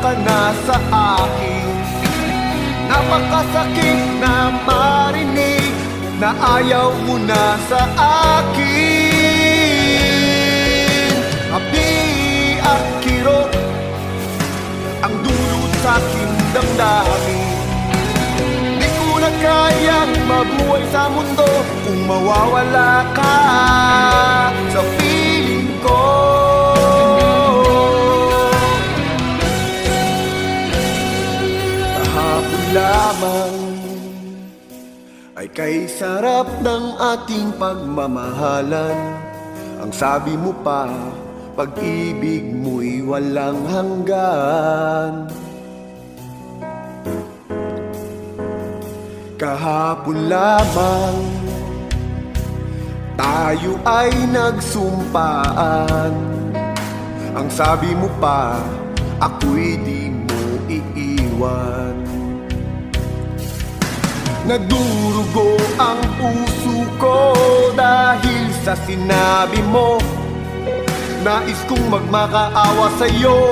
ka na sa akin. Napakasakit na marinig na ayaw mo na sa akin. Habi at kirot ang dulot sa aking damdamin. Di ko na kayang mabuhay sa mundo kung mawawala ka sa piling ko. Kahapon lamang ay kay sarap ng ating pagmamahalan. Ang sabi mo pa, pag-ibig mo'y walang hanggan. Kahapon lamang tayo ay nagsumpaan. Ang sabi mo pa, ako'y di mo iiwan. Nadurugo ang puso ko dahil sa sinabi mo. Nais kong magmakaawa sa'yo.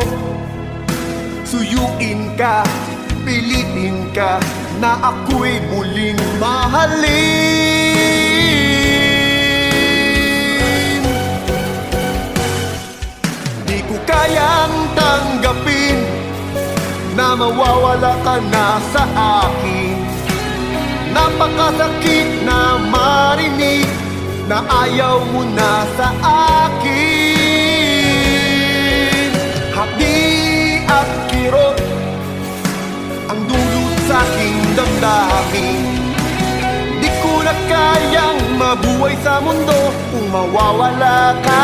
Suyuin ka, pilitin ka na ako'y muling mahalin. Di ko kayang tanggapin na mawawala ka na sa akin. Napakasakit na marinig na ayaw mo na sa akin. Hapdi at kirot ang dulot sa aking damdamin. Di ko na kayang mabuhay sa mundo kung mawawala ka.